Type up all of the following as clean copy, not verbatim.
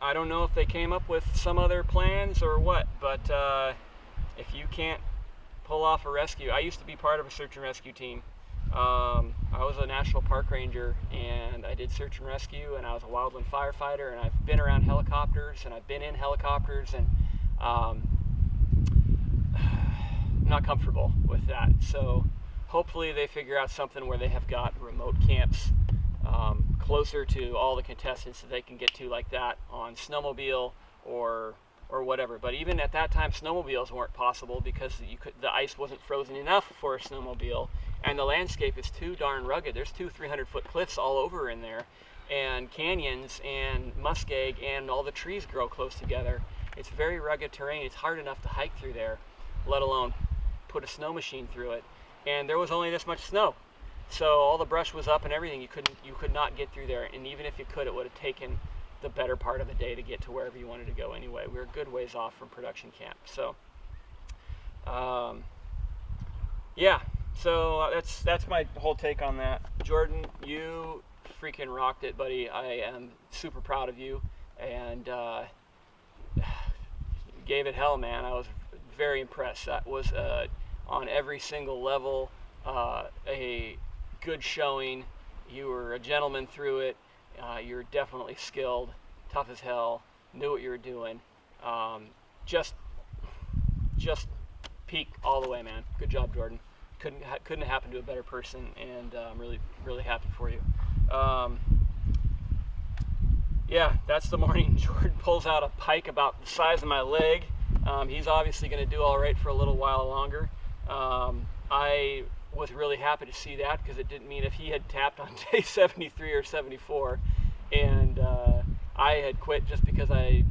I don't know if they came up with some other plans or what, but if you can't pull off a rescue, I used to be part of a search and rescue team. I was a national park ranger, and I did search and rescue, and I was a wildland firefighter, and I've been around helicopters, and I've been in helicopters, and I'm not comfortable with that. So hopefully they figure out something where they have got remote camps closer to all the contestants that they can get to, like that on snowmobile or whatever. But even at that time, snowmobiles weren't possible because the ice wasn't frozen enough for a snowmobile, and the landscape is too darn rugged. There's 300-foot cliffs all over in there, and canyons and muskeg, and all the trees grow close together. It's very rugged terrain. It's hard enough to hike through there, let alone put a snow machine through it. And there was only this much snow, so all the brush was up and everything. You could not get through there, and even if you could, it would have taken the better part of the day to get to wherever you wanted to go anyway. We were a good ways off from production camp. So yeah, so that's my whole take on that. Jordan, you freaking rocked it, buddy. I am super proud of you, and gave it hell, man. I was very impressed. That was on every single level a good showing. You were a gentleman through it. You're definitely skilled, tough as hell, knew what you were doing. Just peak all the way, man. Good job, Jordan. Couldn't have happened to a better person, and I'm really happy for you. Yeah, that's the morning. Jordan pulls out a pike about the size of my leg. He's obviously going to do all right for a little while longer. I was really happy to see that, because it didn't mean if he had tapped on day 73 or 74 and I had quit just because I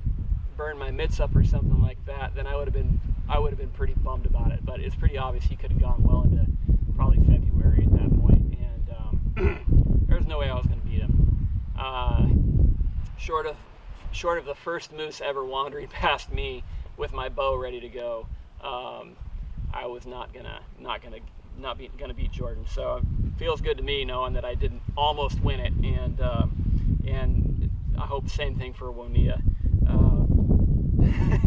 burned my mitts up or something like that, then I would have been pretty bummed about it. But it's pretty obvious he could have gone well into probably February at that point, and there's no way I was going to beat him. Short of the first moose ever wandering past me with my bow ready to go, I was not gonna beat Jordan. So it feels good to me knowing that I didn't almost win it, and I hope the same thing for Wonea.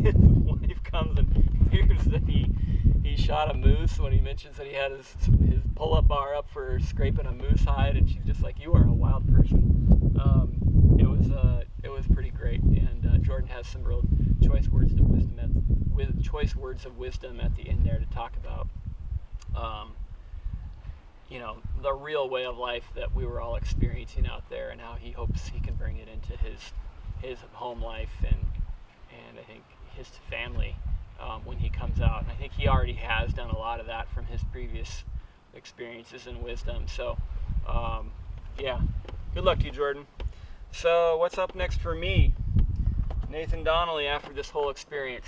His wife comes and hears that he shot a moose when he mentions that he had his pull-up bar up for scraping a moose hide, and she's just like, "You are a wild person." It was pretty great, and Jordan has some real choice words of wisdom at the end there to talk about the real way of life that we were all experiencing out there, and how he hopes he can bring it into his home life and I think his family when he comes out. And I think he already has done a lot of that from his previous experiences and wisdom. So yeah, good luck to you, Jordan. So what's up next for me? Nathan Donnelly, after this whole experience.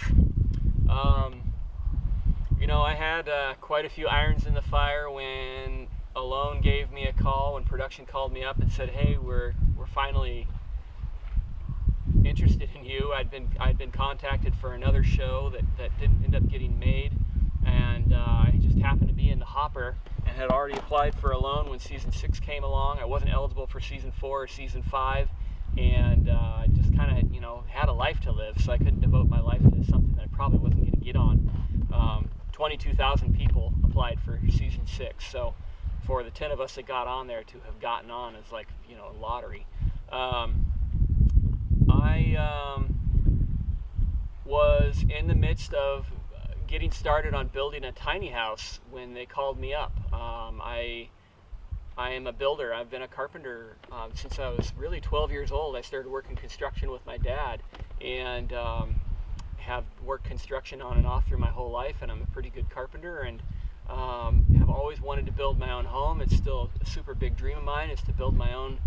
I had quite a few irons in the fire when Alone gave me a call, when production called me up and said, "Hey, we're finally interested in you." I'd been contacted for another show that didn't end up getting made, and I just happened to be in the hopper and had already applied for Alone when season 6 came along. I wasn't eligible for season 4 or season 5, and I just kind of had a life to live, so I couldn't devote my life to something that I probably wasn't going to get on. 22,000 people applied for season 6, so for the 10 of us that got on there to have gotten on is like a lottery. I was in the midst of getting started on building a tiny house when they called me up. I am a builder. I've been a carpenter since I was really 12 years old. I started working construction with my dad, and have worked construction on and off through my whole life, and I'm a pretty good carpenter, and have always wanted to build my own home. It's still a super big dream of mine, is to build my own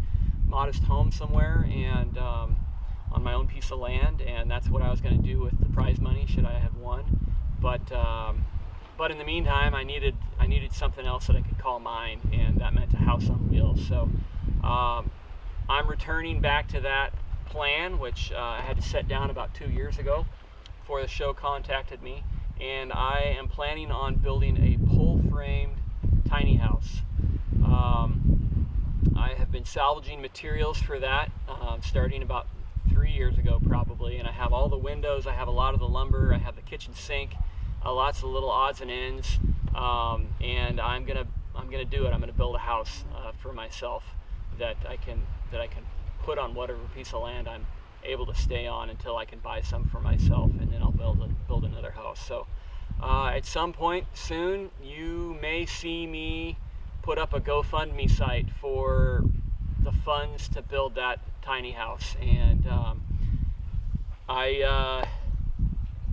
modest home somewhere, and on my own piece of land, and that's what I was going to do with the prize money should I have won. But in the meantime, I needed something else that I could call mine, and that meant a house on wheels. So I'm returning back to that plan, which I had to set down about 2 years ago before the show contacted me, and I am planning on building a pole-framed tiny house. I have been salvaging materials for that, starting about 3 years ago probably, and I have all the windows, I have a lot of the lumber, I have the kitchen sink, lots of little odds and ends, and I'm gonna do it. I'm gonna build a house for myself that I can put on whatever piece of land I'm able to stay on until I can buy some for myself, and then I'll build another house. So at some point soon, you may see me put up a GoFundMe site for the funds to build that tiny house, and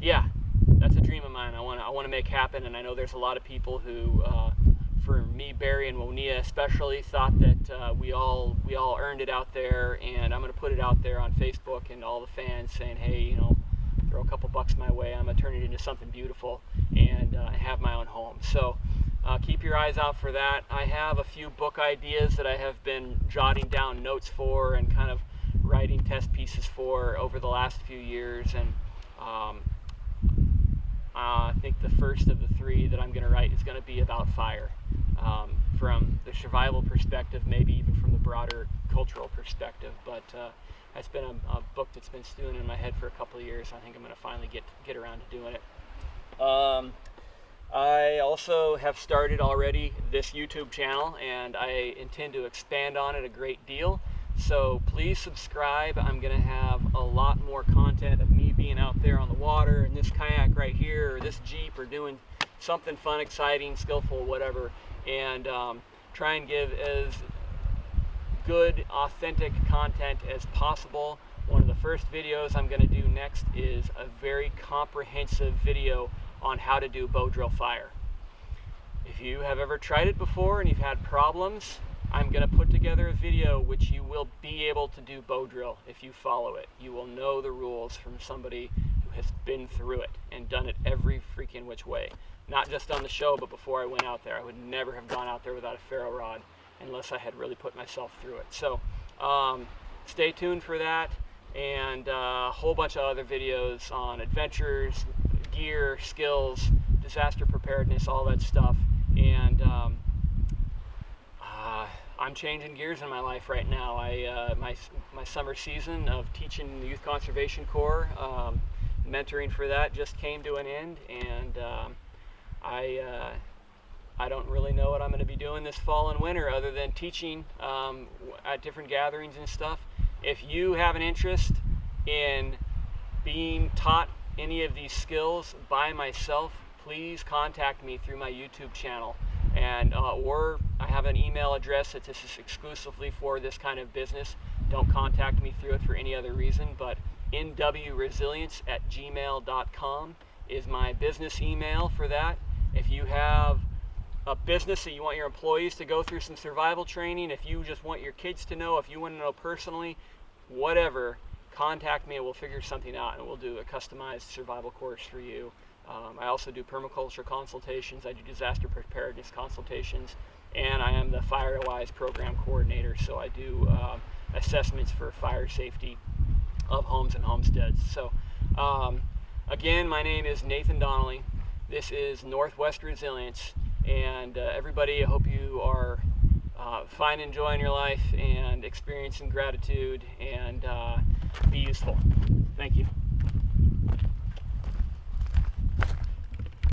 yeah, that's a dream of mine. I want to make happen, and I know there's a lot of people who, for me, Barry and Wonia especially, thought that we all earned it out there, and I'm going to put it out there on Facebook and all the fans saying, hey, throw a couple bucks my way. I'm going to turn it into something beautiful and have my own home. So keep your eyes out for that. I have a few book ideas that I have been jotting down notes for and kind of writing test pieces for over the last few years, and I think the first of the 3 that I'm going to write is going to be about fire, from the survival perspective, maybe even from the broader cultural perspective. But that's been a book that's been stewing in my head for a couple of years. I think I'm going to finally get around to doing it. I also have started already this YouTube channel, and I intend to expand on it a great deal. So please subscribe. I'm going to have a lot more content of me being out there on the water in this kayak right here, or this Jeep, or doing something fun, exciting, skillful, whatever, and try and give as good, authentic content as possible. One of the first videos I'm going to do next is a very comprehensive video on how to do bow drill fire. If you have ever tried it before and you've had problems, I'm going to put together a video which you will be able to do bow drill if you follow it. You will know the rules from somebody who has been through it and done it every freaking which way. Not just on the show, but before I went out there. I would never have gone out there without a ferro rod unless I had really put myself through it. So stay tuned for that, and a whole bunch of other videos on adventures, gear, skills, disaster preparedness, all that stuff. And I'm changing gears in my life right now. My summer season of teaching the Youth Conservation Corps, mentoring for that, just came to an end, and I don't really know what I'm going to be doing this fall and winter other than teaching at different gatherings and stuff. If you have an interest in being taught any of these skills by myself, please contact me through my YouTube channel, and or I have an email address that this is exclusively for this kind of business. Don't contact me through it for any other reason, but nwresilience@gmail.com is my business email for that. If you have a business that you want your employees to go through some survival training, if you just want your kids to know, if you want to know personally, whatever, contact me and we'll figure something out, and we'll do a customized survival course for you. I also do permaculture consultations, I do disaster preparedness consultations, and I am the FireWise program coordinator, so I do assessments for fire safety of homes and homesteads. So again, my name is Nathan Donnelly. This is Northwest Resilience, and everybody, I hope you are finding joy in your life and experiencing gratitude, and be useful. Thank you.